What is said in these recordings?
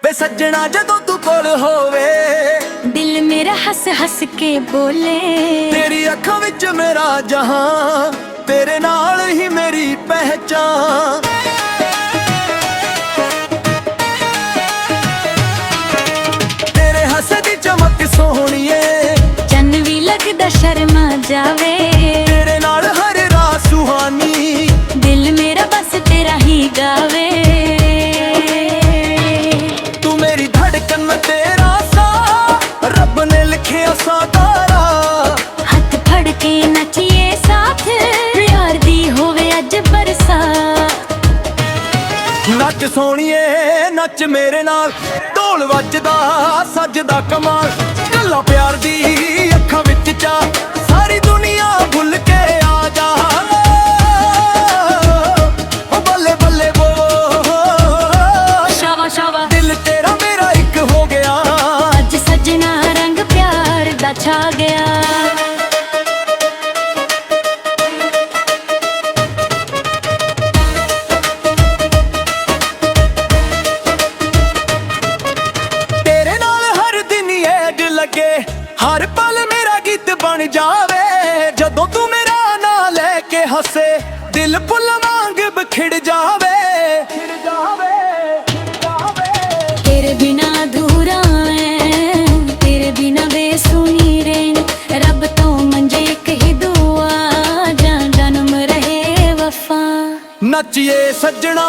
ਵੇ ਸੱਜਣਾ ਜਦੋਂ ਤੂੰ ਕੋਲ ਹੋਵੇ ਦਿਲ ਮੇਰਾ ਹੱਸ ਹੱਸ ਕੇ ਬੋਲੇ। ਤੇਰੀ ਅੱਖਾਂ ਵਿੱਚ ਮੇਰਾ ਜਹਾਂ, ਤੇਰੇ ਨਾਲ ਹੀ ਮੇਰੀ ਪਹਿਚਾਨ। ਤੇਰੇ ਹੱਸੇ ਦੀ ਚਮਕ ਸੋਹਣੀਏ, ਚੰਨ ਵੀ ਲੱਗਦਾ ਸ਼ਰਮਾ ਜਾਵੇ। ਤੇਰੇ ਨਾਲ ਹਰ ਰਾਤ ਸੁਹਾਨੀ, ਦਿਲ ਮੇਰਾ ਬਸ ਤੇਰਾ ਹੀ ਗਾਵੇ। ਤੂੰ ਮੇਰੀ ਧੜਕਨ ਮੈਂ ਤੇਰਾ ਸਾਹ, ਰੱਬ ਨੇ ਲਿਖਿਆ ਸਾਕਾਰਾ। ਹੱਥ ਫੜ ਕੇ ਨੱਚੀਏ ਸਾਥ, ਪਿਆਰ ਦੀ ਹੋਵੇ ਅੱਜ ਬਰਸਾਤ। ਨੱਚ ਸੋਹਣੀਏ ਨੱਚ ਮੇਰੇ ਨਾਲ, ਢੋਲ ਵੱਜਦਾ ਸੱਜਦਾ ਕਮਾਲ। ਗੱਲਾਂ ਪਿਆਰ ਦੀ ਅੱਖਾਂ ਵਿੱਚ ਚਾ, ਸਾਰੀ ਦੁਨੀਆ ਭੁੱਲ ਕੇ ਆ ਜਾ। ਓ ਬੱਲੇ ਬੱਲੇ ਬੋ, ਸ਼ਾਵਾ ਸ਼ਾਵਾ ਦਿਲ ਤੇਰਾ ਮੇਰਾ ਇੱਕ ਹੋ ਗਿਆ। ਅੱਜ ਸੱਜਣਾ ਰੰਗ ਪਿਆਰ ਦਾ ਛਾ ਗਿਆ। ਤੇਰੇ ਨਾਲ ਹਰ ਦਿਨ ਏਡ ਲੱਗੇ, ਹਰ ਪਲ ਮੇਰਾ ਗੀਤ ਬਣ ਜਾਵੇ। ਜਦੋਂ ਤੂੰ ਮੇਰਾ ਨਾਂ ਲੈ ਕੇ ਹੱਸੇ, ਦਿਲ ਫੁੱਲ ਵਾਂਗ ਬਿਖੜ ਜਾਵੇ। ਤੇਰੇ ਬਿਨਾ ਅਧੂਰਾ ਐ, ਤੇਰੇ ਬਿਨਾ ਬੇਸੁਣੀ ਰਹਿਣ। ਰੱਬ ਤੋਂ ਮੰਜੇ ਇੱਕ ਹੀ ਦੁਆ, ਜਾਂ ਜਨਮ ਰਹੇ ਵਫਾ। ਨੱਚੀਏ ਸੱਜਣਾ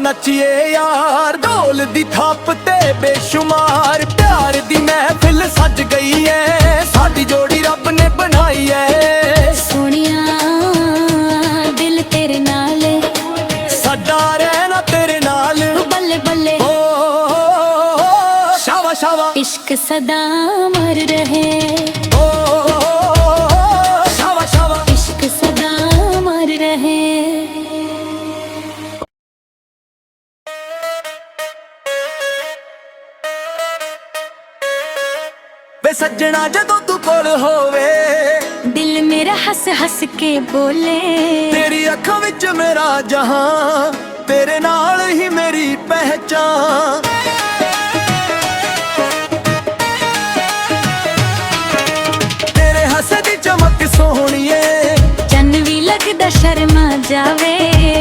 ਨੱਚੀਏ ਯਾਰ, ਢੋਲ ਦੀ ਥਾਪ ਤੇ ਬੇਸ਼ੁਮਾਰ। ਪਿਆਰ ਦੀ ਮਹਿਫਿਲ ਸੱਜ ਗਈ ਐ, ਸਾਡੀ ਜੋੜੀ ਰੱਬ ਨੇ ਬਣਾਈ ਐ। ਸੋਹਣਿਆ ਦਿਲ ਤੇਰੇ ਨਾਲ, ਸਾਡਾ ਰਹਿਣਾ ਤੇਰੇ ਨਾਲ। ਬੱਲੇ ਬੱਲੇ ਓ ਸ਼ਾਵਾ ਸ਼ਾਵਾ, ਇਸ਼ਕ ਸਦਾ ਅਮਰ ਰਹੇ। ਓ ਸ਼ਾਵਾ ਸ਼ਾਵਾ। ਇਸ਼ਕ ਸਦਾ ਅਮਰ ਰਹੇ। ਵੇ ਸੱਜਣਾ ਜਦੋਂ ਤੂੰ ਕੋਲ ਹੋਵੇ, ਦਿਲ ਮੇਰਾ ਹੱਸ ਹੱਸ ਕੇ ਬੋਲੇ। ਤੇਰੀ ਅੱਖਾਂ ਵਿੱਚ ਮੇਰਾ ਜਹਾਂ, ਤੇਰੇ ਨਾਲ ਹੀ ਮੇਰੀ ਪਹਿਚਾਨ। ਤੇਰੇ ਹੱਸੇ ਦੀ ਚਮਕ ਸੋਹਣੀਏ, ਚੰਨ ਵੀ ਲੱਗਦਾ ਸ਼ਰਮਾ ਜਾਵੇ।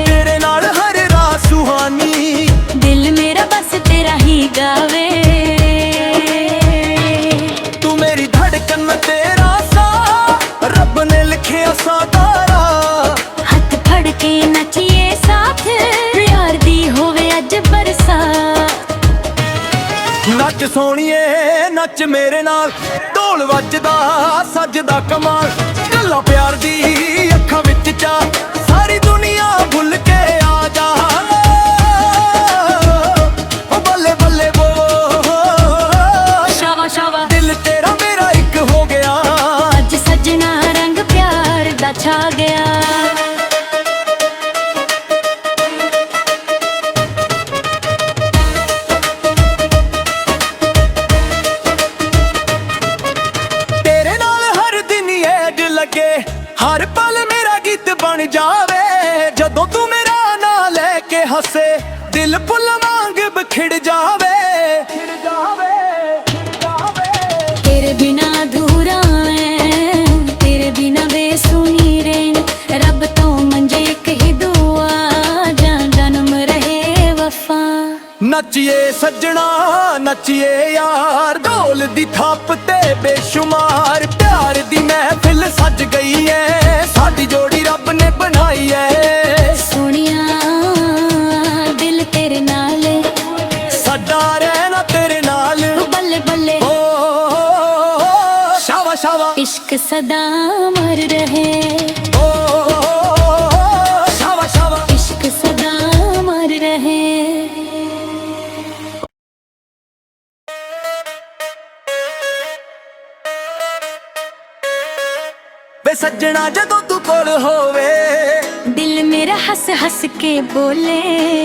ਤੇਰੇ ਨਾਲ ਹਰ ਰਾਤ ਸੁਹਾਨੀ, ਦਿਲ ਮੇਰਾ ਬਸ ਤੇਰਾ ਹੀ ਗਾਵੇ। ਤੂੰ ਮੇਰੀ ਧੜਕਨ ਮੈਂ ਤੇਰਾ ਸਾਹ, ਰੱਬ ਨੇ ਲਿਖਿਆ ਸਾਕਾਰਾ। ਹੱਥ ਫੜ ਕੇ ਨੱਚੀਏ ਸਾਥ, ਪਿਆਰ ਦੀ ਹੋਵੇ ਅੱਜ ਬਰਸਾਤ। ਨੱਚ ਸੋਹਣੀਏ ਨੱਚ ਮੇਰੇ ਨਾਲ, ਢੋਲ ਵੱਜਦਾ ਸੱਜਦਾ ਕਮਾਲ। ਗੱਲਾਂ ਪਿਆਰ ਦੀ ਅੱਖਾਂ ਵਿੱਚ ਚਾ, ਸਾਰੀ ਦੁਨੀਆ ਭੁੱਲ ਕੇ ਆ ਜਾ। ਓ ਬੱਲੇ ਬੱਲੇ ਬੋ, ਸ਼ਾਵਾ ਸ਼ਾਵਾ ਦਿਲ ਤੇਰਾ ਮੇਰਾ ਇੱਕ ਹੋ ਗਿਆ। ਅੱਜ ਸੱਜਣਾ ਰੰਗ ਪਿਆਰ ਦਾ ਛਾ ਗਿਆ। ਤੇਰੇ ਨਾਲ ਹਰ ਦਿਨ ਏਡ ਲੱਗੇ, ਹਰ ਪਲ ਮੇਰਾ ਗੀਤ ਬਣ ਜਾਵੇ। ਜਦੋਂ ਤੂੰ ਮੇਰਾ ਨਾਂ ਲੈ ਕੇ ਹੱਸੇ, ਦਿਲ ਫੁੱਲ ਵਾਂਗ ਬਿਖੜ ਜਾਵੇ। ਤੇਰੇ ਬਿਨਾ ਅਧੂਰਾ ਐ, ਤੇਰੇ ਬਿਨਾ ਬੇਸੁਣੀ ਰਹਿਣ। ਰੱਬ ਤੋਂ ਮੰਜੇ ਇੱਕ ਹੀ ਦੁਆ, ਜਾਂ ਜਨਮ ਰਹੇ ਵਫਾ। ਨੱਚੀਏ ਸੱਜਣਾ ਨੱਚੀਏ ਯਾਰ, ਢੋਲ ਦੀ ਥਾਪ ਤੇ ਬੇਸ਼ੁਮਾਰ। ਪਿਆਰ ਦੀ ਮਹਿਫਿਲ ਸੱਜ ਗਈ ਐ, ਸਾਡੀ ਜੋੜੀ ਰੱਬ ਨੇ ਬਣਾਈ ਐ। ਸੋਹਣਿਆ ਦਿਲ ਤੇਰੇ ਨਾਲ, ਸਾਡਾ ਰਹਿਣਾ ਤੇਰੇ ਨਾਲ। ਬੱਲੇ ਬੱਲੇ ਓ ਸ਼ਾਵਾ ਸ਼ਾਵਾ, ਇਸ਼ਕ ਸਦਾ ਅਮਰ ਰਹੇ। ਓ ਸ਼ਾਵਾ ਸ਼ਾਵਾ। ਇਸ਼ਕ ਸਦਾ ਅਮਰ ਰਹੇ। ਵੇ ਸੱਜਣਾ ਜਦੋਂ ਤੂੰ ਕੋਲ ਹੋਵੇ, ਦਿਲ ਮੇਰਾ ਹੱਸ ਹੱਸ ਕੇ ਬੋਲੇ।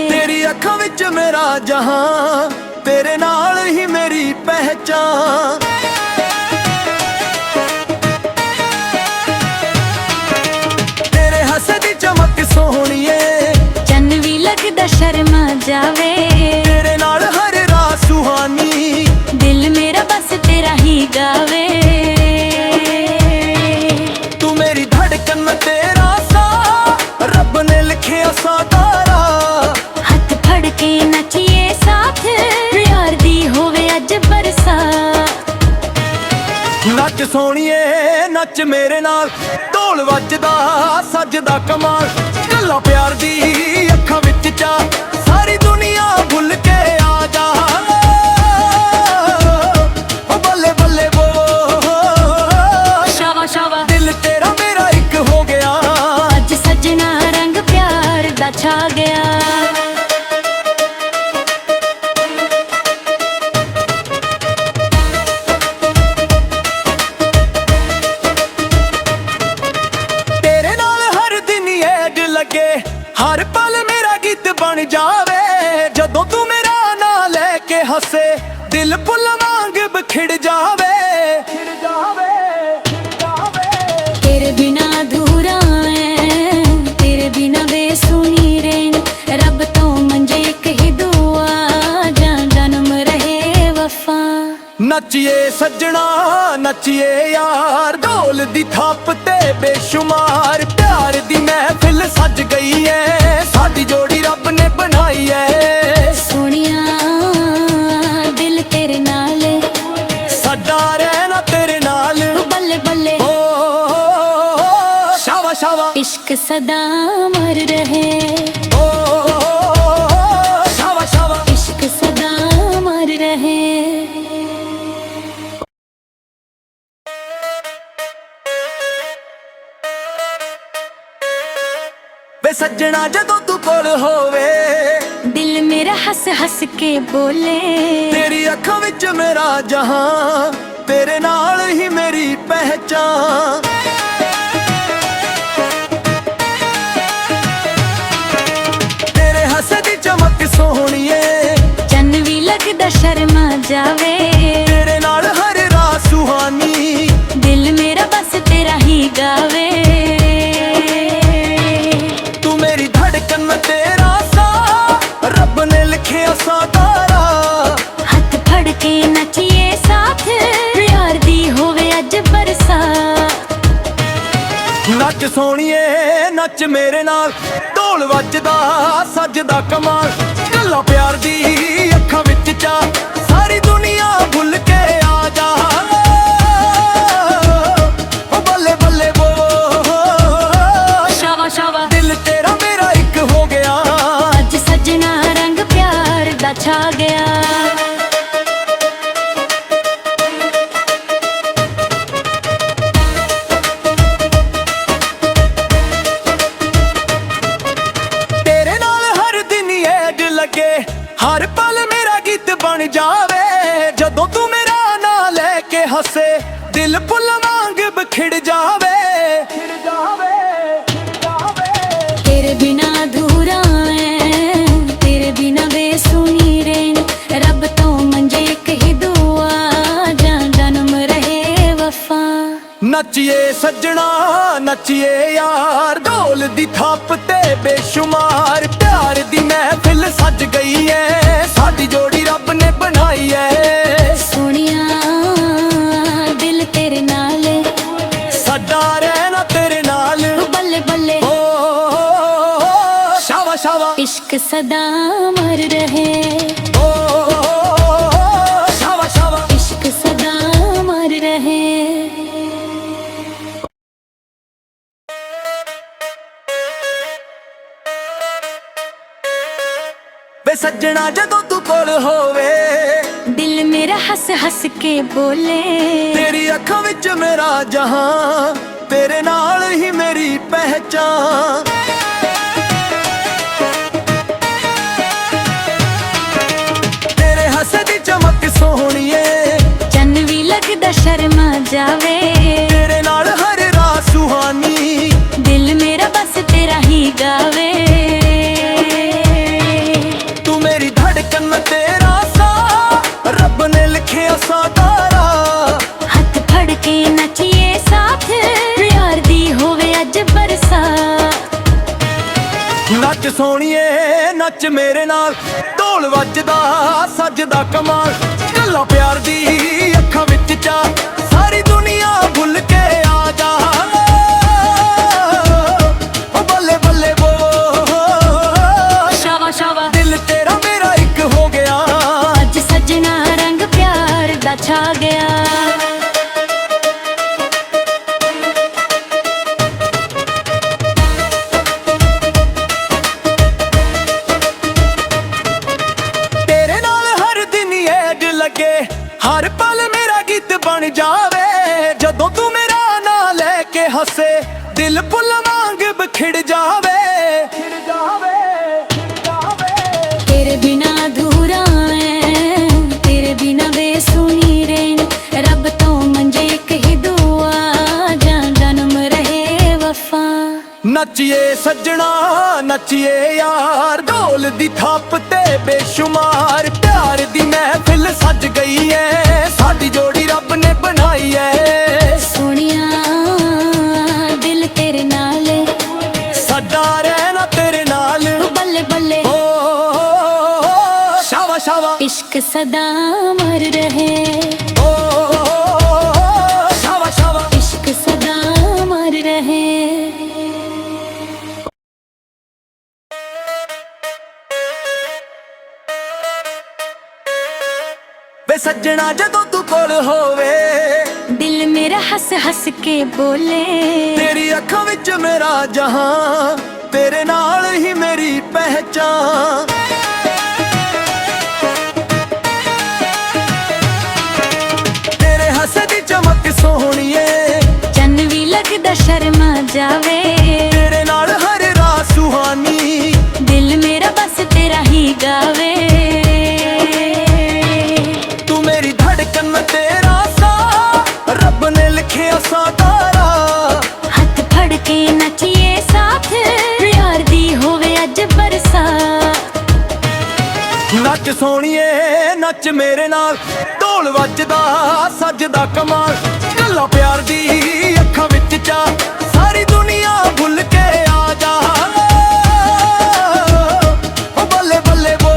ਤੇਰੀ ਅੱਖਾਂ ਵਿੱਚ ਮੇਰਾ ਜਹਾਂ, ਤੇਰੇ ਨਾਲ ਹੀ ਮੇਰੀ ਪਹਿਚਾਨ। ਤੇਰੇ ਹੱਸੇ ਦੀ ਚਮਕ ਸੋਹਣੀਏ, ਚੰਨ ਵੀ ਲੱਗਦਾ ਸ਼ਰਮਾ ਜਾਵੇ। ਤੇਰੇ ਨਾਲ ਹਰ ਰਾਤ ਸੁਹਾਨੀ। ਨੱਚ ਮੇਰੇ ਨਾਲ ਢੋਲ ਵੱਜਦਾ ਸੱਜਦਾ ਕਮਾਲ ਗੱਲਾਂ ਪਿਆਰ ਦੀ ਅੱਖਾਂ ਵਿੱਚ ਚਾ ਸਾਰੀ ਦੁਨੀਆ ਭੁੱਲ ਕੇ ਆ ਜਾ ਓ ਬੱਲੇ ਬੱਲੇ ਬੋ ਸ਼ਾਵਾ ਸ਼ਾਵਾ ਦਿਲ ਤੇਰਾ ਮੇਰਾ ਇੱਕ ਹੋ ਗਿਆ ਅੱਜ ਸੱਜਣਾ ਰੰਗ ਪਿਆਰ ਦਾ ਛਾ ਗਿਆ ਹਰ ਪਲ ਮੇਰਾ ਗੀਤ ਬਣ ਜਾਵੇ ਜਦੋਂ ਤੂੰ ਮੇਰਾ ਨਾਂ ਲੈ ਕੇ ਹੱਸੇ ਦਿਲ ਫੁੱਲ ਵਾਂਗ ਬਿਖੜ ਜਾਵੇ ਤੇਰੇ ਬਿਨਾ ਅਧੂਰਾ ਐ ਤੇਰੇ ਬਿਨਾ ਬੇਸੁਣੀ ਰਹਿਣ ਰੱਬ ਤੋਂ ਮੰਜੇ ਇੱਕ ਹੀ ਦੁਆ ਜਾਂ ਜਨਮ ਰਹੇ ਵਫਾ ਨੱਚੀਏ ਸੱਜਣਾ ਨੱਚੀਏ ਯਾਰ ਢੋਲ ਦੀ ਥਾਪ ਤੇ ਬੇਸ਼ੁਮਾਰ ਪਿਆਰ ਦੀ ਮਹਿਫਿਲ ਸੱਜ ਗਈ ਐ ਸਾਡੀ ਜੋੜੀ ਰੱਬ ਨੇ ਬਣਾਈ ਐ ਸੋਹਣਿਆ ਦਿਲ ਤੇਰੇ ਨਾਲ ਸਾਡਾ ਰਹਿਣਾ ਤੇਰੇ ਨਾਲ ਬੱਲੇ ਬੱਲੇ ਓ ਸ਼ਾਵਾ ਸ਼ਾਵਾ ਇਸ਼ਕ ਸਦਾ ਮਰ ਰਹੇ ਓ ਸ਼ਾਵਾ ਸ਼ਾਵਾ ਇਸ਼ਕ ਸਦਾ ਮਰ ਰਹੇ ਵੇ ਸੱਜਣਾ ਜਦੋਂ ਤੂੰ ਕੋਲ ਹੋਵੇ ਦਿਲ ਮੇਰਾ ਹੱਸ ਹੱਸ ਕੇ ਬੋਲੇ ਤੇਰੀ ਅੱਖਾਂ ਵਿੱਚ ਮੇਰਾ ਜਹਾਂ ਤੇਰੇ ਨਾਲ ਹੀ ਮੇਰੀ ਪਹਿਚਾਨ ਤੇਰੇ ਹੱਸੇ ਦੀ ਚਮਕ ਸੋਹਣੀਏ ਚੰਨ ਵੀ ਲੱਗਦਾ ਸ਼ਰਮਾ ਜਾਵੇ ਤੇਰੇ ਨਾਲ ਹਰ ਰਾਤ ਸੁਹਾਨੀ ਦਿਲ ਮੇਰਾ ਬਸ ਤੇਰਾ ਹੀ ਗਾਵੇ ਤੇਰਾ ਸਾ ਰੱਬ ਨੇ ਲਿਖਿਆ ਸਾਦਾਰਾ ਹੱਥ ਫੜ ਕੇ ਨੱਚੀਏ ਸਾਥ ਪਿਆਰ ਦੀ ਹੋਵੇ ਅੱਜ ਬਰਸਾਤ ਨੱਚ ਸੋਹਣੀਏ ਨੱਚ ਮੇਰੇ ਨਾਲ ਢੋਲ ਵੱਜਦਾ ਸੱਜਦਾ ਕਮਾਲ ਗੱਲਾਂ ਪਿਆਰ ਦੀ ਅੱਖਾਂ ਵਿੱਚ ਚਾ ਸਾਰੀ ਦੁਨੀਆ ਭੁੱਲ ਕੇ ਆ ਜਾ ਓ ਬੱਲੇ ਬੱਲੇ ਬੋ ਸ਼ਾਵਾ ਸ਼ਾਵਾ ਦਿਲ ਤੇਰਾ ਮੇਰਾ ਇੱਕ ਹੋ ਗਿਆ ਅੱਜ ਸੱਜਣਾ ਰੰਗ ਪਿਆਰ ਦਾ ਛਾ ਗਿਆ ਤੇਰੇ ਨਾਲ ਹਰ ਦਿਨ ਏਡ ਲੱਗੇ ਹਰ ਪਲ ਮੇਰਾ ਗੀਤ ਬਣ ਜਾਵੇ ਜਦੋਂ ਤੂੰ ਮੇਰਾ ਨਾਂ ਲੈ ਕੇ ਹੱਸੇ ਦਿਲ ਫੁੱਲ ਵਾਂਗ ਬਿਖੜ ਜਾਵੇ ਤੇਰੇ ਬਿਨਾ ਅਧੂਰਾ ਐ ਤੇਰੇ ਬਿਨਾ ਬੇਸੁਣੀ ਰਹਿਣ ਰੱਬ ਤੋਂ ਮੰਜੇ ਇੱਕ ਹੀ ਦੁਆ ਜਾਂ ਜਨਮ ਰਹੇ ਵਫਾ ਨੱਚੀਏ ਸੱਜਣਾ ਨੱਚੀਏ ਯਾਰ ਢੋਲ ਦੀ ਥਾਪ ਤੇ ਬੇਸ਼ੁਮਾਰ ਪਿਆਰ ਦੀ ਮਹਿਫਿਲ ਸੱਜ ਗਈ ਐ ਸਾਡੀ ਜੋੜੀ ਰੱਬ ਨੇ ਬਣਾਈ ਐ ਸੋਹਣਿਆ ਦਿਲ ਤੇਰੇ ਨਾਲ ਸਾਡਾ ਰਹਿਣਾ ਤੇਰੇ ਨਾਲ ਬੱਲੇ ਬੱਲੇ ਓ ਸ਼ਾਵਾ ਸ਼ਾਵਾ ਇਸ਼ਕ ਸਦਾ ਮਰ ਰਹੇ ਓ ਸ਼ਾਵਾ ਸ਼ਾਵਾ ਇਸ਼ਕ ਸਦਾ ਮਰ ਰਹੇ ਵੇ ਸੱਜਣਾ ਜਦੋਂ ਤੂੰ ਕੋਲ ਹੋਵੇ ਦਿਲ ਮੇਰਾ ਹੱਸ ਹੱਸ ਕੇ ਬੋਲੇ ਤੇਰੀ ਅੱਖਾਂ ਵਿੱਚ ਮੇਰਾ ਜਹਾਂ ਤੇਰੇ ਨਾਲ ਹੀ ਮੇਰੀ ਪਹਿਚਾਨ ਤੇਰੇ ਹੱਸੇ ਦੀ ਚਮਕ ਸੋਹਣੀਏ ਚੰਨ ਵੀ ਲੱਗਦਾ ਸ਼ਰਮਾ ਜਾਵੇ ਤੇਰੇ ਨਾਲ ਹਰ ਰਾਤ ਸੁਹਾਨੀ ਦਿਲ ਮੇਰਾ ਬਸ ਤੇਰਾ ਹੀ ਗਾਵੇ ਤੂੰ ਮੇਰੀ ਧੜਕਨ ਤੇਰਾ ਸਾ ਰੱਬ ਨੇ ਲਿਖਿਆ ਸਾਦਾਰਾ ਹੱਥ ਫੜ ਕੇ ਨੱਚੀਏ ਸਾਥ ਪਿਆਰ ਦੀ ਹੋਵੇ ਅੱਜ ਬਰਸਾਤ ਨੱਚ ਸੋਹਣੀਏ ਨੱਚ ਮੇਰੇ ਨਾਲ ਢੋਲ ਵੱਜਦਾ ਸੱਜਦਾ ਕਮਾਲ ਗੱਲਾਂ ਪਿਆਰ ਦੀ ਅੱਖਾਂ ਵਿੱਚ ਚਾ ਸਾਰੀ ਦੁਨੀਆ ਭੁੱਲ ਕੇ ਆ ਜਾ ਓ ਬੱਲੇ ਬੱਲੇ ਬੋ ਸ਼ਾਵਾ ਸ਼ਾਵਾ ਦਿਲ ਤੇਰਾ ਮੇਰਾ ਇੱਕ ਹੋ ਗਿਆ ਅੱਜ ਸੱਜਣਾ ਰੰਗ ਪਿਆਰ ਦਾ ਛਾ ਗਿਆ ਹੱਸੇ ਦਿਲ ਫੁੱਲ ਵਾਂਗ ਬਿਖੜ ਜਾਵੇ तेरे बिना अधूरा है तेरे बिना बेसुनी रैन रब तो मंजे एक ही दुआ जान जन्म रहे वफा ਨੱਚੀਏ ਸੱਜਣਾ ਨੱਚੀਏ ਯਾਰ ਢੋਲ ਦੀ ਥਾਪ ਤੇ ਬੇਸ਼ੁਮਾਰ ਪਿਆਰ ਦੀ ਮਹਿਫਿਲ ਸੱਜ ਗਈ ਐ ਸਾਡੀ ਜੋੜੀ ਰੱਬ ਨੇ ਬਣਾਈ ਐ सोनिया दिल तेरे नाल ਸਾਡਾ ਰਹਿਣਾ ਤੇਰੇ ਨਾਲ बल्ले बल्ले ਓ ਸ਼ਾਵਾ ਸ਼ਾਵਾ इश्क सदा मर रहे ਓ ਸ਼ਾਵਾ ਸ਼ਾਵਾ इश्क सदा मर रहे ਵੇ ਸੱਜਣਾ ਜਦੋਂ ਤੂੰ ਕੋਲ ਹੋਵੇ दिल मेरा हंस हंस के बोले ਤੇਰੀ ਅੱਖਾਂ ਵਿੱਚ ਮੇਰਾ ਜਹਾਂ ਤੇਰੇ ਨਾਲ ਹੀ ਮੇਰੀ ਪਹਿਚਾਨ ਤੇਰੇ ਹੱਸੇ ਦੀ ਚਮਕ ਸੋਹਣੀਏ चन्न भी लगदा शर्मा जावे ਤੇਰੇ ਨਾਲ ਹਰ ਰਾਤ ਸੁਹਾਨੀ दिल मेरा बस तेरा ही गावे ਤੂੰ ਮੇਰੀ ਧੜਕਨ ਮੈਂ ਤੇਰਾ ਸਾਹ ਰੱਬ ਨੇ ਲਿਖਿਆ ਸਾਕਾਰਾ हथ फड़ के नचिए साथ प्यार दी होवे अज बरसा ਨੱਚ ਸੋਹਣੀਏ ਨੱਚ ਮੇਰੇ ਨਾਲ ਢੋਲ ਵੱਜਦਾ ਸੱਜਦਾ ਕਮਾਲ ਗੱਲਾਂ ਪਿਆਰ ਦੀ ਅੱਖਾਂ ਵਿੱਚ ਚਾ ਸਾਰੀ ਦੁਨੀਆ ਭੁੱਲ ਕੇ ਆ ਜਾ ਓ ਬੱਲੇ ਬੱਲੇ ਬੋ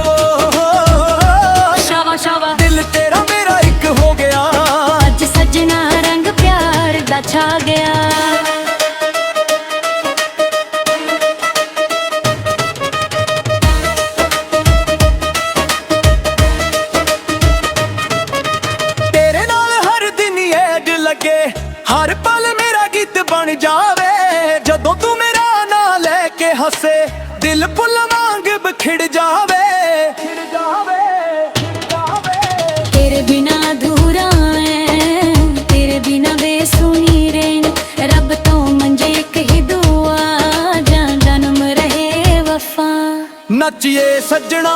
शावा शावा ਦਿਲ ਤੇਰਾ ਮੇਰਾ ਇੱਕ ਹੋ ਗਿਆ अज सजना रंग प्यार दा छा गया ਤੇਰੇ ਨਾਲ ਹਰ ਦਿਨ ਏਡ ਲੱਗੇ ਹਰ ਪਲ ਮੇਰਾ ਗੀਤ ਬਣ ਜਾਵੇ ਜਦੋਂ ਤੂੰ ਮੇਰਾ ਨਾਂ ਲੈ ਕੇ ਹੱਸੇ ਦਿਲ ਫੁੱਲ ਵਾਂਗ ਬਿਖੜ ਜਾਵੇ तेरे बिना अधूरा है तेरे बिना बेसुनी रैन रब तो मंजे एक ही दुआ जान जन्म रहे वफा ਨੱਚੀਏ ਸੱਜਣਾ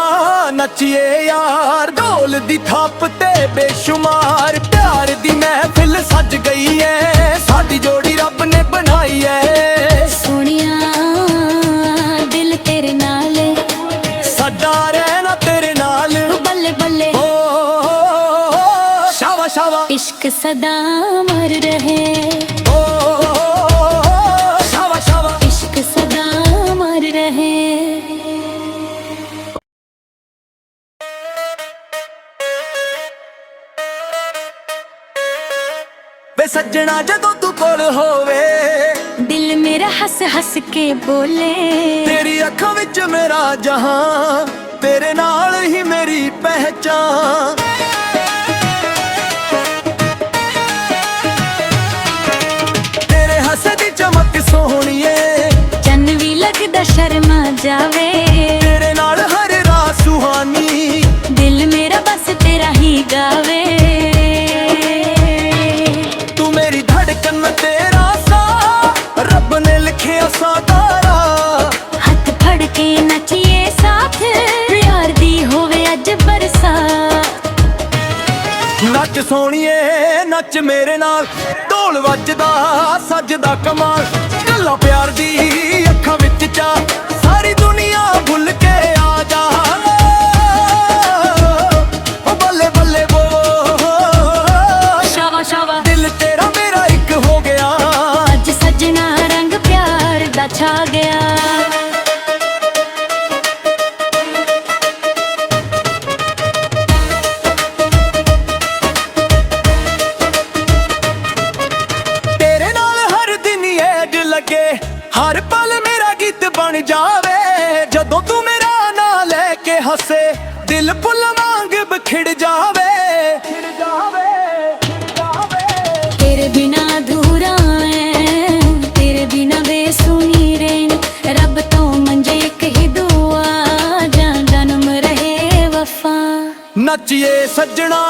ਨੱਚੀਏ ਯਾਰ ਢੋਲ ਦੀ ਥਾਪ ਤੇ ਬੇਸ਼ੁਮਾਰ ਪਿਆਰ ਦੀ ਮਹਿਫਿਲ ਸੱਜ ਗਈ ਐ ਸਾਡੀ ਜੋੜੀ ਰੱਬ ਨੇ ਬਣਾਈ ਐ सोनिया दिल तेरे नाल ਸਾਡਾ ਰਹਿਣਾ ਤੇਰੇ ਨਾਲ बल्ले बल्ले ਓ ਸ਼ਾਵਾ ਸ਼ਾਵਾ इश्क सदा मर रहे ਓ ਸ਼ਾਵਾ ਸ਼ਾਵਾ इश्क सदा मर रहे ਵੇ ਸੱਜਣਾ ਜਦੋਂ ਤੂੰ ਕੋਲ ਹੋਵੇ दिल मेरा हंस हंस के बोले ਤੇਰੀ ਅੱਖਾਂ ਵਿੱਚ ਮੇਰਾ ਜਹਾਂ ਤੇਰੇ ਨਾਲ ਹੀ ਮੇਰੀ ਪਹਿਚਾਨ ਤੇਰੇ ਹੱਸੇ ਦੀ ਚਮਕ ਸੋਹਣੀਏ चन्न भी लगदा शर्मा जावे ਤੇਰੇ ਨਾਲ ਹਰ ਰਾਤ ਸੁਹਾਨੀ दिल मेरा बस तेरा ही गावे ਤੂੰ ਮੇਰੀ ਧੜਕਨ ਮੈਂ ਤੇਰਾ ਸਾਹ ਰੱਬ ਨੇ ਲਿਖਿਆ ਸਾਕਾਰਾ हथ फड़ के नचिए साथ प्यार दी होवे अज बरसा ਨੱਚ ਸੋਹਣੀਏ ਨੱਚ ਮੇਰੇ ਨਾਲ ਢੋਲ ਵੱਜਦਾ ਸੱਜਦਾ ਕਮਾਲ ਗੱਲਾਂ ਪਿਆਰ ਦੀ ਅੱਖਾਂ ਵਿੱਚ ਚਾ ਸਾਰੀ ਦੁਨੀਆ ਭੁੱਲ ਕੇ ਆ ਜਾ ਓ ਬੱਲੇ ਬੱਲੇ ਬੋ शावा शावा ਦਿਲ ਤੇਰਾ ਮੇਰਾ ਇੱਕ ਹੋ ਗਿਆ अज सजना रंग प्यार दा छा गया ਤੇਰੇ ਨਾਲ ਹਰ ਦਿਨ ਏਡ ਲੱਗੇ ਹਰ ਪਲ ਮੇਰਾ ਗੀਤ ਬਣ ਜਾਵੇ ਜਦੋਂ ਤੂੰ ਮੇਰਾ ਨਾਂ ਲੈ ਕੇ ਹੱਸੇ ਦਿਲ ਫੁੱਲ ਵਾਂਗ ਬਿਖੜ ਜਾਵੇ तेरे बिना अधूरा है तेरे बिना बेसुनी रैन रब तो मंजे एक ही दुआ जान जन्म रहे वफा ਨੱਚੀਏ ਸੱਜਣਾ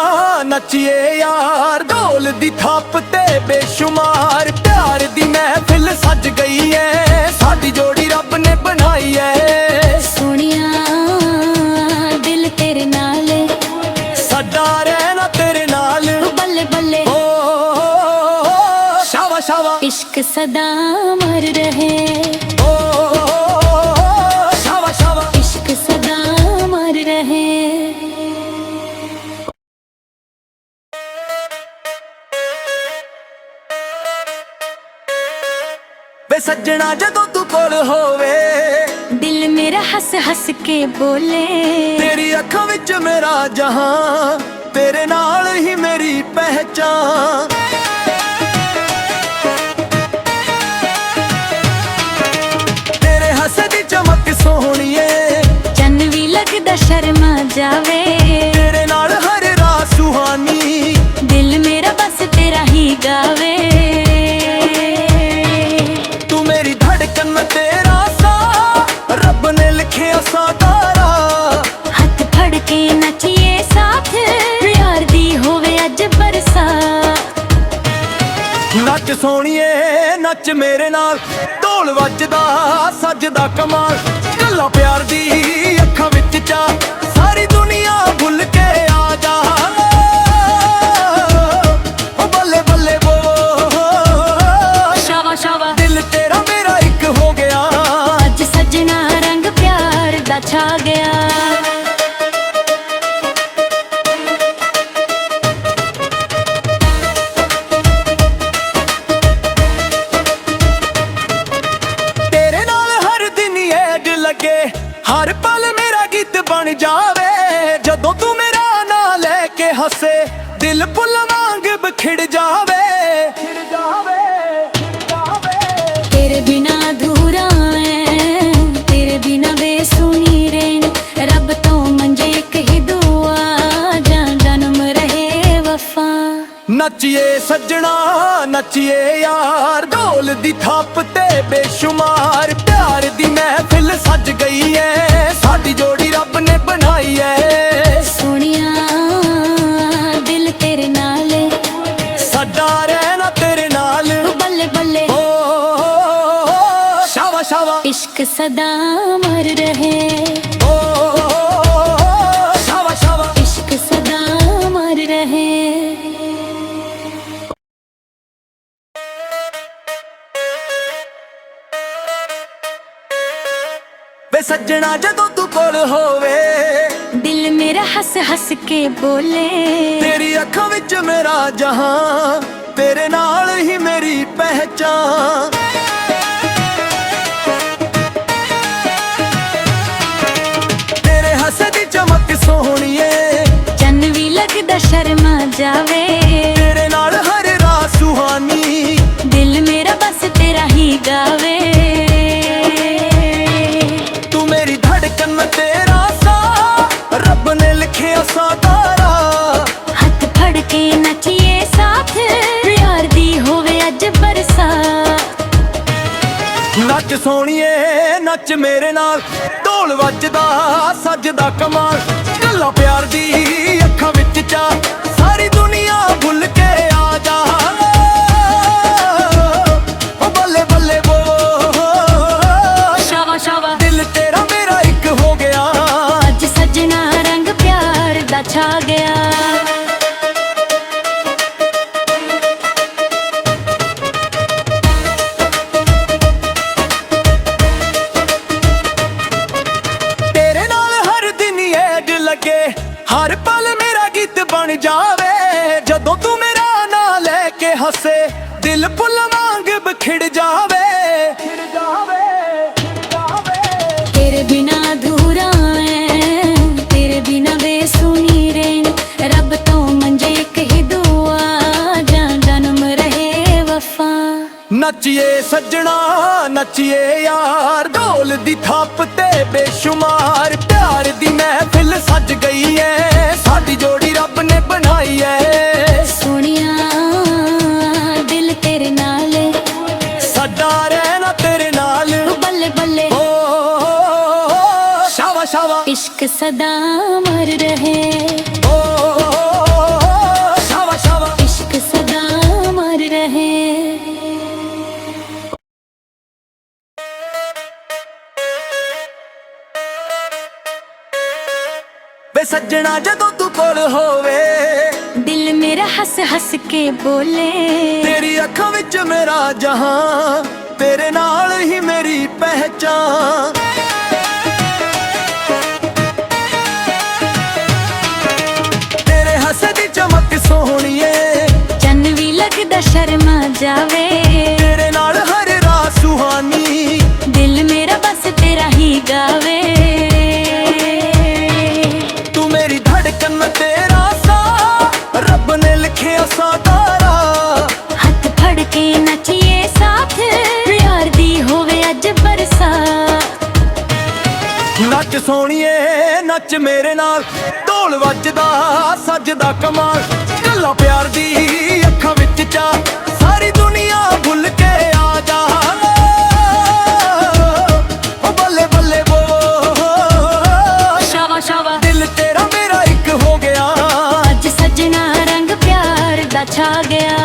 ਨੱਚੀਏ ਯਾਰ ਢੋਲ ਦੀ ਥਾਪ ਤੇ ਬੇਸ਼ੁਮਾਰ ਪਿਆਰ ਦੀ ਮਹਿਫਿਲ ਸੱਜ ਗਈ ਐ, ਸਾਡੀ ਜੋੜੀ ਰੱਬ ਨੇ ਬਣਾਈ ਐ। ਸੋਹਣਿਆ ਦਿਲ ਤੇਰੇ ਨਾਲ, ਸਾਡਾ ਰਹਿਣਾ ਤੇਰੇ ਨਾਲ। ਬੱਲੇ ਬੱਲੇ ਓ ਸ਼ਾਵਾ ਸ਼ਾਵਾ, ਇਸ਼ਕ ਸਦਾ ਮਰ ਰਹੇ। ਓ ਸ਼ਾਵਾ ਸ਼ਾਵਾ, इश्क सदा मर रहे। ਵੇ ਸੱਜਣਾ ਜਦੋਂ ਤੂੰ ਕੋਲ ਹੋਵੇ, दिल मेरा हंस हंस के बोले, ਤੇਰੀ ਅੱਖਾਂ ਵਿੱਚ ਮੇਰਾ ਜਹਾਂ, ਤੇਰੇ ਨਾਲ ਹੀ ਮੇਰੀ ਪਹਿਚਾਨ। ਤੇਰੇ ਹੱਸੇ ਦੀ ਚਮਕ ਸੋਹਣੀਏ, चन्न भी लगदा शर्मा जावे। ਤੇਰੇ ਨਾਲ ਹਰ ਰਾਤ ਸੁਹਾਨੀ, दिल मेरा बस तेरा ही गावे। ਤੂੰ ਮੇਰੀ ਧੜਕਨ ਮੈਂ ਤੇਰਾ ਸਾਹ, ਰੱਬ ਨੇ ਲਿਖਿਆ ਸਾਕਾਰਾ। हथ फड़ के नचिए साथ, प्यार दी होवे अज बरसात। ਨੱਚ ਸੋਹਣੀਏ ਨੱਚ ਮੇਰੇ ਨਾਲ, ਢੋਲ ਵੱਜਦਾ ਸੱਜਦਾ ਕਮਾਲ। ਗੱਲਾਂ ਪਿਆਰ ਦੀ ਅੱਖਾਂ ਵਿੱਚ ਚਾ, ਸਾਰੀ ਦੁਨੀਆ ਭੁੱਲ ਕੇ ਆ ਜਾ। ਓ ਬੱਲੇ ਬੱਲੇ ਬੋ, शावा शावा ਦਿਲ ਤੇਰਾ ਮੇਰਾ ਇੱਕ ਹੋ ਗਿਆ। अज सजना रंग प्यार दा छा गया। ਤੇਰੇ ਨਾਲ ਹਰ ਦਿਨ ਐਡ ਲੱਗੇ, ਹਰ ਪਲ ਮੇਰਾ ਗੀਤ ਬਣ ਜਾਵੇ। ਜਦੋਂ ਤੂੰ ਮੇਰਾ ਨਾਂ ਲੈ ਕੇ ਹੱਸੇ, ਦਿਲ ਫੁੱਲ ਵਾਂਗ ਬਿਖੜ ਜਾਵੇ। तेरे बिना अधूरा है, तेरे बिना बेसुनी रैन। रब तो मंजे एक ही दुआ, जान जन्म रहे वफा। ਨੱਚੀਏ ਸੱਜਣਾ ਨੱਚੀਏ ਯਾਰ, ਢੋਲ ਦੀ ਥਾਪ ਤੇ ਬੇਸ਼ੁਮਾਰ। ਪਿਆਰ ਦੀ ਮਹਿਫਿਲ ਸੱਜ ਗਈ ਐ, ਸਾਡੀ ਜੋੜੀ ਰੱਬ ਨੇ ਬਣਾਈ ਐ। सोनिया दिल तेरे नाल, ਸਾਡਾ ਰਹਿਣਾ ਤੇਰੇ ਨਾਲ। बल्ले बल्ले ਓ ਸ਼ਾਵਾ ਸ਼ਾਵਾ, इश्क सदा मर रहे। ਓ ਸ਼ਾਵਾ ਸ਼ਾਵਾ, इश्क सदा मर रहे। ਵੇ ਸੱਜਣਾ ਜਦੋਂ ਤੂੰ ਕੋਲ ਹੋਵੇ, दिल मेरा हंस हंस के बोले, ਤੇਰੀ ਅੱਖਾਂ ਵਿੱਚ ਮੇਰਾ ਜਹਾਂ, ਤੇਰੇ ਨਾਲ ਹੀ ਮੇਰੀ ਪਹਿਚਾਨ। ਤੇਰੇ ਹੱਸੇ ਦੀ ਚਮਕ ਸੋਹਣੀਏ, चन्न भी लगदा शर्मा जावे। ਤੇਰੇ ਨਾਲ ਹਰ ਰਾਤ ਸੁਹਾਨੀ, दिल मेरा बस तेरा ही गावे। ਤੂੰ ਮੇਰੀ ਧੜਕਨ ਮੈਂ ਤੇਰਾ ਸਾਹ, ਰੱਬ ਨੇ ਲਿਖਿਆ ਸਾਕਾਰਾ। हथ फड़ के नचिए साथ, प्यार दी होवे अज बरसात। ਨੱਚ ਸੋਹਣੀਏ ਨੱਚ ਮੇਰੇ ਨਾਲ, ਢੋਲ ਵੱਜਦਾ ਸੱਜਦਾ ਕਮਾਲ। ਗੱਲਾਂ ਪਿਆਰ ਦੀ ਅੱਖਾਂ ਵਿੱਚ ਚਾ, ਸਾਰੀ ਦੁਨੀਆ ਭੁੱਲ ਕੇ ਆ ਜਾ। ਓ ਬੱਲੇ ਬੱਲੇ ਬੋ, शावा शावा ਦਿਲ ਤੇਰਾ ਮੇਰਾ ਇੱਕ ਹੋ ਗਿਆ। अज सजना रंग प्यार दा छा गया। ਤੇਰੇ ਨਾਲ ਹਰ ਦਿਨ ਐਡ ਲੱਗੇ, ਹਰ ਪਲ ਮੇਰਾ ਗੀਤ ਬਣ ਜਾਵੇ। ਜਦੋਂ ਤੂੰ ਮੇਰਾ ਨਾਂ ਲੈ ਕੇ ਹੱਸੇ, ਦਿਲ ਫੁੱਲ ਵਾਂਗ ਬਿਖੜ ਜਾਵੇ। तेरे बिना अधूरा है, तेरे बिना बेसुनी रैन। रब तो मंजे एक ही दुआ, जान जन्म रहे वफा। ਨੱਚੀਏ ਸੱਜਣਾ ਨੱਚੀਏ ਯਾਰ, ਢੋਲ ਦੀ ਥਾਪ ਤੇ ਬੇਸ਼ੁਮਾਰ। ਪਿਆਰ ਦੀ ਮਹਿਫਿਲ ਸੱਜ ਗਈ ਐ, ਸਾਡੀ ਜੋੜੀ ਰੱਬ ਨੇ ਬਣਾਈ ਐ। सोनिया दिल तेरे नाल, ਸਾਡਾ ਰਹਿਣਾ ਤੇਰੇ ਨਾਲ। बल्ले बल्ले ਓ ਸ਼ਾਵਾ ਸ਼ਾਵਾ, इश्क सदा मर रहे। ਓ ਸ਼ਾਵਾ ਸ਼ਾਵਾ, इश्क सदा मर रहे। ਵੇ ਸੱਜਣਾ ਜਦੋਂ ਤੂੰ ਕੋਲ ਹੋਵੇ ਦਿਲ ਮੇਰਾ ਹੱਸ ਹੱਸ ਕੇ ਬੋਲੇ, ਤੇਰੀ ਅੱਖਾਂ ਵਿੱਚ ਮੇਰਾ ਜਹਾਂ, ਤੇਰੇ ਨਾਲ ਹੀ ਮੇਰੀ ਪਹਿਚਾਨ। ਤੇਰੇ ਹੱਸੇ ਦੀ ਚਮਕ ਸੋਹਣੀਏ, ਚੰਨ ਵੀ ਲੱਗਦਾ ਸ਼ਰਮਾ ਜਾਵੇ, ਤੇਰੇ ਨਾਲ ਹਰ ਰਾਤ ਸੁਹਾਨੀ, ਦਿਲ ਮੇਰਾ ਬਸ ਤੇਰਾ ਹੀ ਗਾਵੇ। ਤੂੰ ਮੇਰੀ ਧੜਕਨ ਤੇਰਾ ਸਾਹ, ਰੱਬ ਨੇ ਲਿਖਿਆ ਸਾਤਾਰਾ। ਹੱਥ ਫੜ ਕੇ ਨੱਚੀਏ ਸਾਥ, ਪਿਆਰ ਦੀ ਹੋਵੇ ਅੱਜ ਬਰਸਾਤ। ਨੱਚ ਸੋਹਣੀਏ ਨੱਚ ਮੇਰੇ ਨਾਲ, ਢੋਲ ਵੱਜਦਾ ਸੱਜਦਾ ਕਮਾਲ। ਗੱਲਾਂ ਪਿਆਰ ਦੀ ਅੱਖਾਂ ਵਿੱਚ ਚਾ, ਸਾਰੀ ਦੁਨੀਆ ਭੁੱਲ ਕੇ ਆ ਜਾ। ਓ ਬੱਲੇ ਬੱਲੇ ਬੋ, ਸ਼ਾਵਾ ਸ਼ਾਵਾ ਦਿਲ ਤੇਰਾ ਮੇਰਾ ਇੱਕ ਹੋ ਗਿਆ। ਅੱਜ ਸੱਜਣਾ ਰੰਗ ਪਿਆਰ ਦਾ ਛਾ ਗਿਆ।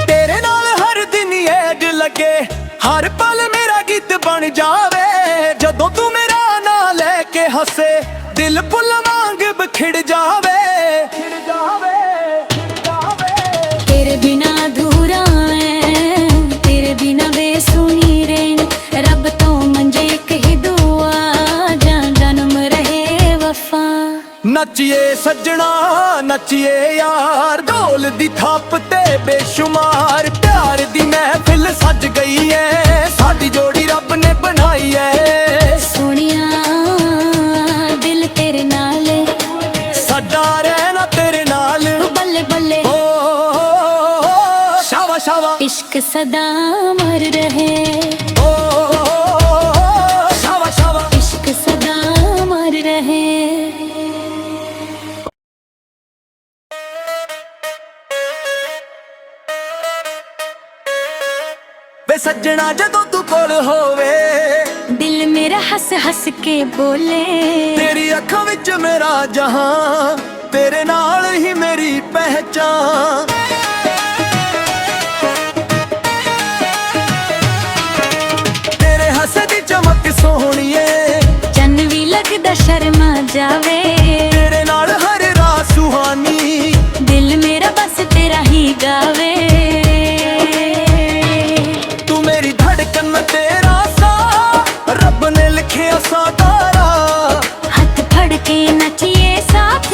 ਤੇਰੇ ਨਾਲ ਹਰ ਦਿਨ ਏਡ ਲੱਗੇ, ਹਰ ਪਲ ਮੇਰਾ ਗੀਤ ਬਣ ਜਾਵੇ। ਜਦੋਂ ਤੂੰ ਮੇਰਾ ਨਾਂ ਲੈ ਕੇ ਹੱਸੇ, ਦਿਲ ਫੁੱਲ ਵਾਂਗ ਬਿਖੜ ਜਾਵੇ। ਤੇਰੇ ਬਿਨਾ ਅਧੂਰਾ ਐ, ਤੇਰੇ ਬਿਨਾ ਬੇਸੁਣੀ ਰਹਿਣ। ਰੱਬ ਤੋਂ ਮੰਜੇ ਇੱਕ ਹੀ ਦੁਆ, ਜਾਂ ਜਨਮ ਰਹੇ ਵਫਾ। ਨੱਚੀਏ ਸੱਜਣਾ ਨੱਚੀਏ ਯਾਰ, ਢੋਲ ਦੀ ਥਾਪ ਤੇ ਬੇਸ਼ੁਮਾਰ। ਪਿਆਰ ਦੀ ਮਹਿਫਿਲ ਸੱਜ ਗਈ ਐ, ਸਾਡੀ ਜੋੜੀ ਰੱਬ ਨੇ ਬਣਾਈ ਐ। ਸੋਹਣਿਆ ਦਿਲ ਤੇਰੇ ਨਾਲ, ਸਾਡਾ ਰਹਿਣਾ ਤੇਰੇ ਨਾਲ। ਬੱਲੇ ਬੱਲੇ ਓ ਸ਼ਾਵਾ ਸ਼ਾਵਾ, ਇਸ਼ਕ ਸਦਾ ਮਰ ਰਹੇ। ਓ ਸ਼ਾਵਾ ਸ਼ਾਵਾ, ਇਸ਼ਕ ਸਦਾ ਮਰ ਰਹੇ। ਵੇ ਸੱਜਣਾ ਜਦੋਂ ਤੂੰ ਕੋਲ ਹੋਵੇ, ਦਿਲ ਮੇਰਾ ਹੱਸ ਹੱਸ ਕੇ ਬੋਲੇ, ਤੇਰੀ ਅੱਖਾਂ ਵਿੱਚ ਮੇਰਾ ਜਹਾਂ, ਤੇਰੇ ਨਾਲ ਹੀ ਮੇਰੀ ਪਹਿਚਾਨ। ਤੇਰੇ ਹੱਸੇ ਦੀ ਚਮਕ ਸੋਹਣੀਏ, ਚੰਨ ਵੀ ਲੱਗਦਾ ਸ਼ਰਮਾ ਜਾਵੇ, ਤੇਰੇ ਨਾਲ ਹਰ ਰਾਤ ਸੁਹਾਨੀ, ਦਿਲ ਮੇਰਾ ਬਸ ਤੇਰਾ ਹੀ ਗਾਵੇ। ਤੂੰ ਮੇਰੀ ਧੜਕਨ ਤੇਰਾ ਸਾਹ, ਰੱਬ ਨੇ ਲਿਖਿਆ ਸਾਤਾਰਾ। ਹੱਥ ਫੜ ਕੇ ਨੱਚੀਏ ਸਾਥ,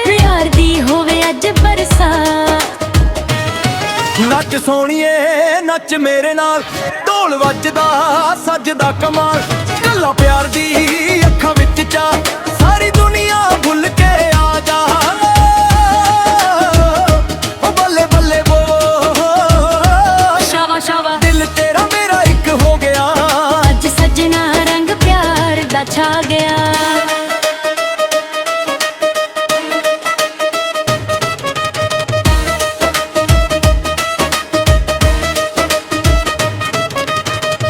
ਪਿਆਰ ਦੀ ਹੋਵੇ ਅੱਜ ਬਰਸਾਤ। ਨੱਚ ਸੋਹਣੀਏ ਨੱਚ ਮੇਰੇ ਨਾਲ, ਢੋਲ ਵੱਜਦਾ ਸੱਜਦਾ ਕਮਾਲ। ਗੱਲਾਂ ਪਿਆਰ ਦੀ ਅੱਖਾਂ ਵਿੱਚ ਚਾ, ਸਾਰੀ ਦੁਨੀਆ ਭੁੱਲ ਕੇ ਆ ਜਾ। ਓ ਬੱਲੇ ਬੱਲੇ ਬੋ, ਸ਼ਾਵਾ ਸ਼ਾਵਾ ਦਿਲ ਤੇਰਾ ਮੇਰਾ ਇੱਕ ਹੋ ਗਿਆ। ਅੱਜ ਸੱਜਣਾ ਰੰਗ ਪਿਆਰ ਦਾ ਛਾ ਗਿਆ।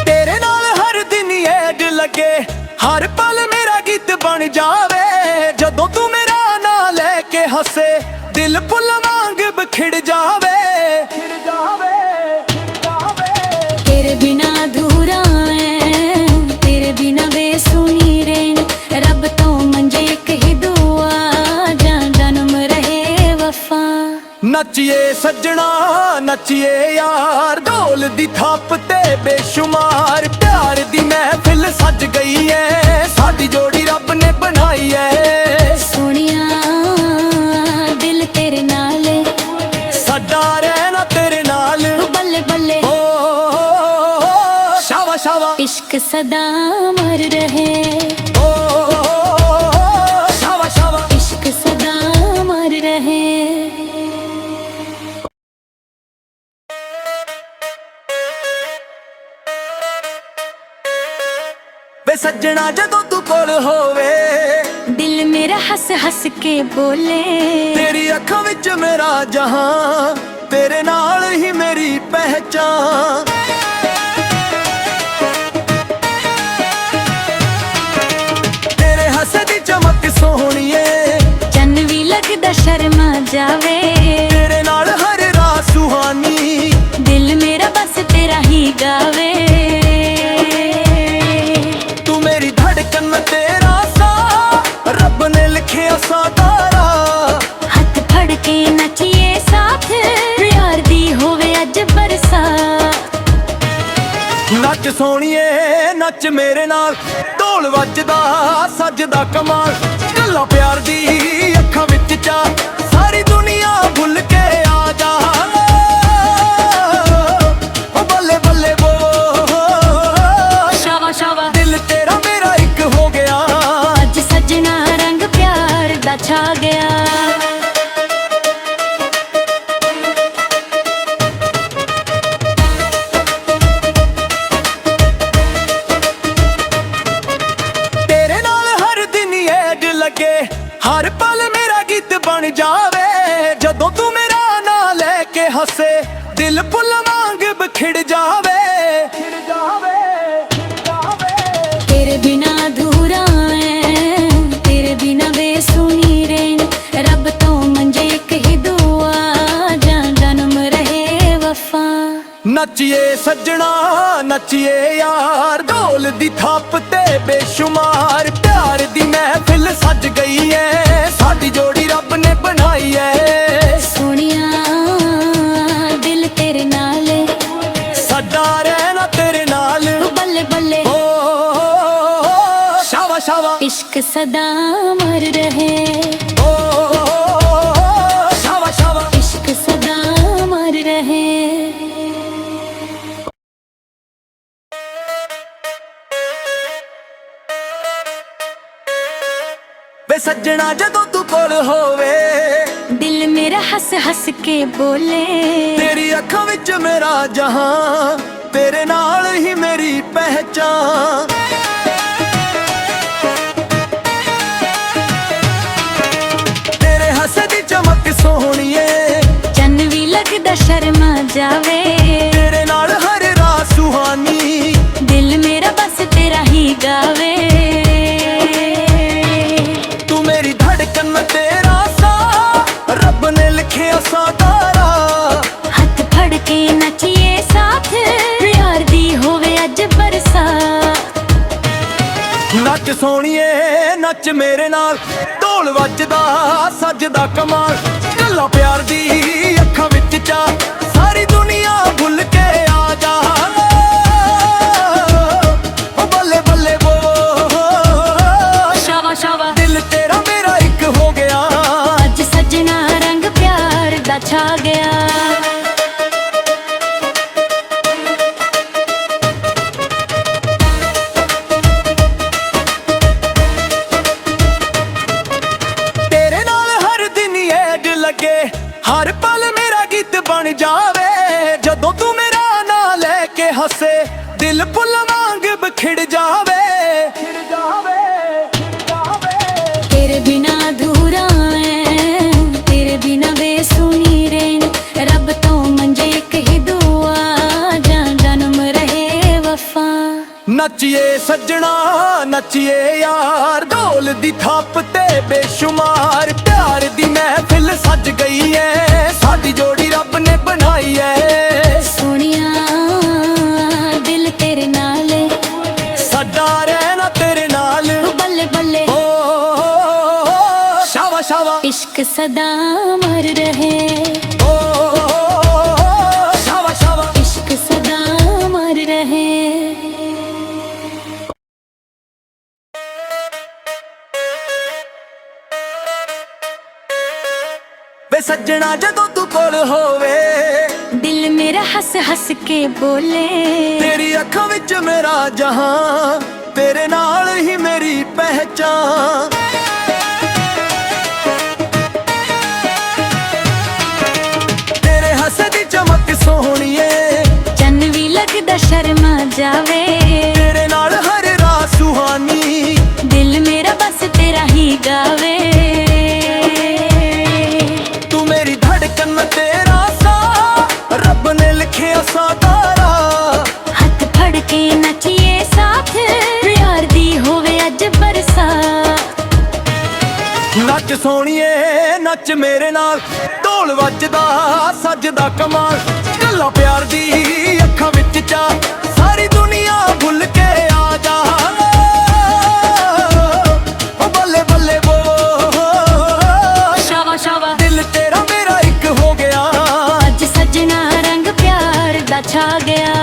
ਤੇਰੇ ਨਾਲ ਹਰ ਦਿਨ ਏਡ ਲੱਗੇ, ਹਰ ਪਲ ਮੇਰਾ ਗੀਤ ਬਣ ਜਾਵੇ। ਜਦੋਂ ਤੂੰ ਮੇਰਾ ਨਾਂ ਲੈ ਕੇ ਹੱਸੇ, ਦਿਲ ਫੁੱਲ ਵਾਂਗ ਬਿਖੜ ਜਾਵੇ। ਤੇਰੇ ਬਿਨਾ ਅਧੂਰਾ ਐ, ਤੇਰੇ ਬਿਨਾ ਬੇਸੁਣੀ ਰਹਿਣ। ਰੱਬ ਤੋਂ ਮੰਜੇ ਇੱਕ ਹੀ ਦੁਆ, ਜਾਂ ਜਨਮ ਰਹੇ ਵਫਾ। ਨੱਚੀਏ ਸੱਜਣਾ ਨੱਚੀਏ ਯਾਰ, ਢੋਲ ਦੀ ਥਾਪ ਤੇ ਬੇਸ਼ੁਮਾਰ। ਪਿਆਰ ਦੀ ਮਹਿਫਿਲ ਸੱਜ ਗਈ ਐ, ਸਾਡੀ ਜੋੜੀ ਰੱਬ ਨੇ ਬਣਾਈ ਐ। ਸੋਹਣਿਆ ਦਿਲ ਤੇਰੇ ਨਾਲ, ਸਾਡਾ ਰਹਿਣਾ ਤੇਰੇ ਨਾਲ। ਬੱਲੇ ਬੱਲੇ ਓ ਸ਼ਾਵਾ ਸ਼ਾਵਾ, ਇਸ਼ਕ ਸਦਾ ਮਰ ਰਹੇ। ਓ ਸ਼ਾਵਾ ਸ਼ਾਵਾ, ਇਸ਼ਕ ਸਦਾ ਮਰ ਰਹੇ। ਵੇ ਸੱਜਣਾ ਜਦੋਂ ਤੂੰ ਕੋਲ ਹੋਵੇ, ਦਿਲ ਮੇਰਾ ਹੱਸ ਹੱਸ ਕੇ ਬੋਲੇ, ਤੇਰੀ ਅੱਖਾਂ ਵਿੱਚ ਮੇਰਾ ਜਹਾਂ, ਤੇਰੇ ਨਾਲ ਹੀ ਮੇਰੀ ਪਹਿਚਾਨ। ਤੇਰੇ ਹੱਸੇ ਦੀ ਚਮਕ ਸੋਹਣੀਏ, ਚੰਨ ਵੀ ਲੱਗਦਾ ਸ਼ਰਮਾ ਜਾਵੇ, ਤੇਰੇ ਨਾਲ ਹਰ ਰਾਤ ਸੁਹਾਨੀ। ਸੋਹਣੀਏ ਨੱਚ ਮੇਰੇ ਨਾਲ, ਢੋਲ ਵੱਜਦਾ ਸੱਜਦਾ ਕਮਾਲ, ਗੱਲਾਂ ਪਿਆਰ ਦੀ ਅੱਖਾਂ ਵਿੱਚ ਚਾ, ਸਾਰੀ ਦੁਨੀਆ ਭੁੱਲ ਕੇ ਆ ਜਾ। ਓ ਬੱਲੇ ਬੱਲੇ ਬੋ, ਸ਼ਾਵਾ ਸ਼ਾਵਾ ਦਿਲ ਤੇਰਾ ਮੇਰਾ ਇੱਕ ਹੋ ਗਿਆ, ਅੱਜ ਸੱਜਣਾ ਰੰਗ ਪਿਆਰ ਦਾ ਛਾ ਗਿਆ। ਹਰ ਪਲ ਮੇਰਾ ਗੀਤ ਬਣ ਜਾਵੇ, ਜਦੋਂ ਤੂੰ ਮੇਰਾ ਨਾਂ ਲੈ ਕੇ ਹੱਸੇ, ਦਿਲ ਫੁੱਲ ਵਾਂਗ ਬਿਖੜ ਜਾਵੇ। ਤੇਰੇ ਬਿਨਾ ਅਧੂਰਾ ਐ, ਤੇਰੇ ਬਿਨਾ ਬੇਸੁਣੀ ਰਹਿਣ, ਰੱਬ ਤੋਂ ਮੰਜੇ ਇੱਕ ਹੀ ਦੁਆ, ਜਾਂ ਜਨਮ ਰਹੇ ਵਫਾ। ਨੱਚੀਏ ਸੱਜਣਾ ਨੱਚੀਏ ਯਾਰ, ਢੋਲ ਦੀ ਥਾਪ ਤੇ ਬੇਸ਼ੁਮਾਰ, ਪਿਆਰ ਦੀ ਮਹਿਫਿਲ ਸੱਜ ਗਈ ਐ, ਸਾਡੀ ਜੋੜੀ ਰੱਬ ਨੇ ਬਣਾਈ ਐ। ਸੋਹਣਿਆ ਦਿਲ ਤੇਰੇ ਨਾਲ, ਸਾਡਾ ਰਹਿਣਾ ਤੇਰੇ ਨਾਲ, ਬੱਲੇ ਬੱਲੇ ਓ ਸ਼ਾਵਾ ਸ਼ਾਵਾ, ਇਸ਼ਕ ਸਦਾ ਮਰ ਰਹੇ, ਓ ਸ਼ਾਵਾ ਸ਼ਾਵਾ, ਇਸ਼ਕ ਸਦਾ ਮਰ ਰਹੇ। ਵੇ ਸੱਜਣਾ ਜਦੋਂ ਤੂੰ ਕੋਲ ਹੋਵੇ, ਦਿਲ ਮੇਰਾ ਹੱਸ ਹੱਸ ਕੇ ਬੋਲੇ, ਤੇਰੀ ਅੱਖਾਂ ਵਿੱਚ ਮੇਰਾ ਜਹਾਂ, ਤੇਰੇ ਨਾਲ ਹੀ ਮੇਰੀ ਪਹਿਚਾਨ। ਤੇਰੇ ਹੱਸੇ ਦੀ ਚਮਕ ਸੋਹਣੀਏ, ਚੰਨ ਵੀ ਲੱਗਦਾ ਸ਼ਰਮਾ ਜਾਵੇ, ਤੇਰੇ ਨਾਲ ਹਰ ਰਾਤ ਸੁਹਾਨੀ, ਦਿਲ ਮੇਰਾ ਬਸ ਤੇਰਾ ਹੀ ਗਾਵੇ। ਤੇਰਾ ਸਾਹ ਰੱਬ ਨੇ ਲਿਖਿਆ ਸਾਦਾਰਾ, ਹੱਥ ਫੜ ਕੇ ਨੱਚੀਏ ਸਾਥ, ਪਿਆਰ ਦੀ ਹੋਵੇ ਅੱਜ ਬਰਸਾਤ। ਨੱਚ ਸੋਹਣੀਏ ਨੱਚ ਮੇਰੇ ਨਾਲ, ਢੋਲ ਵੱਜਦਾ ਸੱਜਦਾ ਕਮਾਲ, ਗੱਲਾਂ ਪਿਆਰ ਦੀ ਅੱਖਾਂ ਵਿੱਚ ਚਾ, ਸਾਰੀ ਦੁਨੀਆ ਭੁੱਲ ਕੇ ਆ ਜਾ। ਓ ਬੱਲੇ ਬੱਲੇ ਬੋ, ਸ਼ਾਵਾ ਸ਼ਾਵਾ, ਦਿਲ ਤੇਰਾ ਮੇਰਾ ਇੱਕ ਹੋ ਗਿਆ, ਅੱਜ ਸੱਜਣਾ ਰੰਗ ਪਿਆਰ ਦਾ ਛਾ ਗਿਆ। ਤੇਰੇ ਨਾਲ ਹਰ ਦਿਨ ਏਡ ਲੱਗੇ, ਹਰ ਪਲ ਮੇਰਾ ਗੀਤ ਬਣ ਜਾਵੇ, ਜਦੋਂ ਤੂੰ ਮੇਰਾ ਨਾਂ ਲੈ ਕੇ ਹੱਸੇ, ਦਿਲ ਫੁੱਲ ਵਾਂਗ ਬਿਖੜ ਜਾਵੇ। ਤੇਰੇ ਬਿਨਾ ਅਧੂਰਾ ਐ, ਤੇਰੇ ਬਿਨਾ ਬੇਸੁਣੀ ਰਹਿਣ, ਰੱਬ ਤੋਂ ਮੰਜੇ ਇੱਕ ਹੀ ਦੁਆ, ਜਾਂ ਜਨਮ ਰਹੇ ਵਫਾ। ਨੱਚੀਏ ਸੱਜਣਾ ਨੱਚੀਏ ਯਾਰ, ਢੋਲ ਦੀ ਥਾਪ ਤੇ ਬੇਸ਼ੁਮਾਰ, ਪਿਆਰ ਦੀ ਮਹਿਫਿਲ ਸੱਜ ਗਈ ਐ, ਸਾਡੀ ਜੋੜੀ ਰੱਬ ਨੇ ਬਣਾਈ ਐ। ਸੋਹਣਿਆ ਦਿਲ ਤੇਰੇ ਨਾਲ, ਸਾਡਾ ਰਹਿਣਾ ਤੇਰੇ ਨਾਲ, ਬੱਲੇ ਬੱਲੇ ਓ ਸ਼ਾਵਾ ਸ਼ਾਵਾ, ਇਸ਼ਕ ਸਦਾ ਮਰ ਰਹੇ, ਓ ਸ਼ਾਵਾ ਸ਼ਾਵਾ, ਇਸ਼ਕ ਸਦਾ ਮਰ ਰਹੇ। ਵੇ ਸੱਜਣਾ ਜਦੋਂ ਤੂੰ ਕੋਲ ਹੋਵੇ, ਦਿਲ ਮੇਰਾ ਹੱਸ ਹੱਸ ਕੇ ਬੋਲੇ, ਤੇਰੀ ਅੱਖਾਂ ਵਿੱਚ ਮੇਰਾ ਜਹਾਂ, ਤੇਰੇ ਨਾਲ ਹੀ ਮੇਰੀ ਪਹਿਚਾਨ। ਤੇਰੇ ਹੱਸੇ ਦੀ ਚਮਕ ਸੋਹਣੀਏ, ਚੰਨ ਵੀ ਲੱਗਦਾ ਸ਼ਰਮਾ ਜਾਵੇ, ਤੇਰੇ ਨਾਲ ਹਰ ਰਾਤ ਸੁਹਾਨੀ, ਦਿਲ ਮੇਰਾ ਬਸ ਤੇਰਾ ਹੀ ਗਾਵੇ। ਤੂੰ ਮੇਰੀ ਧੜਕਨ ਤੇਰਾ ਸਾਹ, ਰੱਬ ਨੇ ਲਿਖਿਆ ਸਾਦਾਰਾ, ਹੱਥ ਫੜ ਕੇ ਨੱਚੀਏ ਸਾਥ, ਪਿਆਰ ਦੀ ਹੋਵੇ ਅੱਜ ਬਰਸਾਤ। ਨੱਚ ਸੋਹਣੀਏ ਨੱਚ ਮੇਰੇ ਨਾਲ, ਢੋਲ ਵੱਜਦਾ ਸੱਜਦਾ ਕਮਾਲ, ਗੱਲਾਂ ਪਿਆਰ ਦੀ ਅੱਖਾਂ ਵਿੱਚ ਚਾ, ਸਾਰੀ ਦੁਨੀਆ ਭੁੱਲ ਕੇ ਆ ਜਾ। ਓ ਬੱਲੇ ਬੱਲੇ ਬੋ, ਸ਼ਾਵਾ ਸ਼ਾਵਾ, ਦਿਲ ਤੇਰਾ ਮੇਰਾ ਇੱਕ ਹੋ ਗਿਆ, ਅੱਜ ਸੱਜਣਾ ਰੰਗ ਪਿਆਰ ਦਾ ਛਾ ਗਿਆ।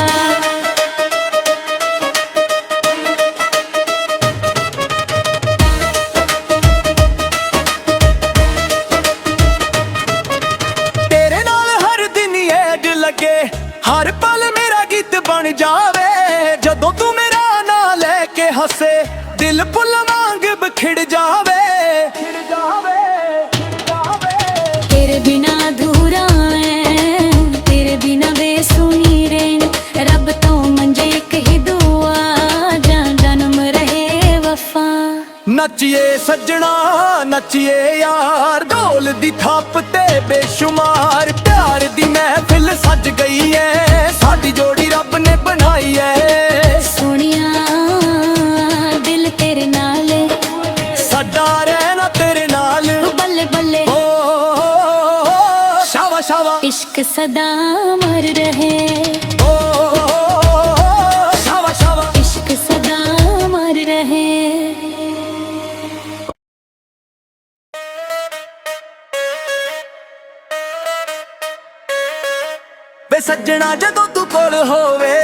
ਲੱਗੇ ਹਰ ਪਲ ਮੇਰਾ ਗੀਤ ਬਣ ਜਾਵੇ ਜਦੋਂ ਤੂੰ ਮੇਰਾ ਨਾਂ ਲੈ ਕੇ ਹੱਸੇ ਦਿਲ ਫੁੱਲ ਵਾਂਗ ਬਿਖੜ ਜਾਵੇ ਤੇਰੇ ਬਿਨਾ ਅਧੂਰਾ ਐ ਤੇਰੇ ਬਿਨਾ ਬੇਸੁਣੀ ਰਹਿਣ ਰੱਬ ਤੋਂ ਮੰਜੇ ਇੱਕ ਹੀ ਦੁਆ ਜਾਂ ਜਨਮ ਰਹੇ ਵਫਾ ਨੱਚੀਏ ਸੱਜਣਾ ਨੱਚੀਏ ਯਾਰ ਢੋਲ ਦੀ ਥਾਪ ਤੇ ਬੇਸ਼ੁਮਾਰ ਪਿਆਰ ਦੀ ਮਹਿਫਿਲ ਸੱਜ ਗਈ ਐ ਸਾਡੀ ਜੋੜੀ ਰੱਬ ਨੇ ਬਣਾਈ ਐ ਸੋਹਣਿਆ ਦਿਲ ਤੇਰੇ ਨਾਲ ਸਾਡਾ ਰਹਿਣਾ ਤੇਰੇ ਨਾਲ ਬੱਲੇ ਬੱਲੇ ਓ ਸ਼ਾਵਾ ਸ਼ਾਵਾ ਇਸ਼ਕ ਸਦਾ ਮਰ ਰਹੇ ਓ ਸ਼ਾਵਾ ਸ਼ਾਵਾ ਇਸ਼ਕ ਸਦਾ ਮਰ ਰਹੇ ਵੇ ਸੱਜਣਾ ਜਦੋਂ ਤੂੰ ਕੋਲ ਹੋਵੇ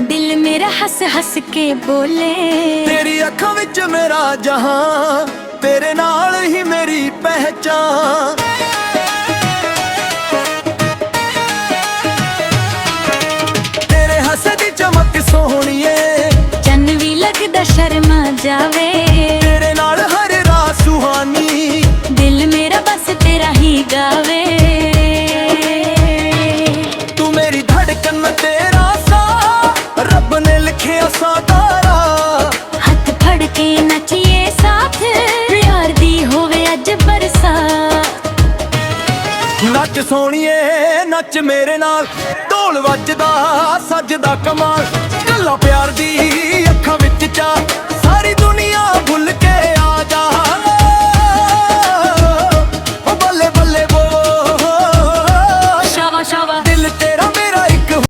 ਦਿਲ ਮੇਰਾ ਹੱਸ ਹੱਸ ਕੇ ਬੋਲੇ ਤੇਰੀ ਅੱਖਾਂ ਵਿੱਚ ਮੇਰਾ ਜਹਾਂ ਤੇਰੇ ਨਾਲ ਹੀ ਮੇਰੀ ਪਹਿਚਾਨ ਤੇਰੇ ਹੱਸ ਦੀ ਚਮਕ ਸੋਹਣੀਏ ਚੰਨ ਵੀ ਲੱਗਦਾ ਸ਼ਰਮਾ ਜਾਵੇ ਤੇਰੇ ਨਾਲ ਹਰ ਰਾਤ ਸੁਹਾਨੀ ਦਿਲ ਮੇਰਾ ਬਸ ਤੇਰਾ ਹੀ ਗਾਵੇ ਤੂੰ ਮੇਰੀ ਧੜਕਨ ਤੇਰਾ ਸਾਹ ਰੱਬ ਨੇ ਲਿਖਿਆ ਸਾਕਾਰਾ ਹੱਥ ਫੜ ਕੇ ਨੱਚੀਏ ਸਾਥ ਪਿਆਰ ਦੀ ਹੋਵੇ ਅੱਜ ਬਰਸਾਤ ਨੱਚ ਸੋਹਣੀਏ ਨੱਚ ਮੇਰੇ ਨਾਲ ਢੋਲ ਵੱਜਦਾ ਸੱਜਦਾ ਕਮਾਲ ਗੱਲਾਂ ਪਿਆਰ ਦੀ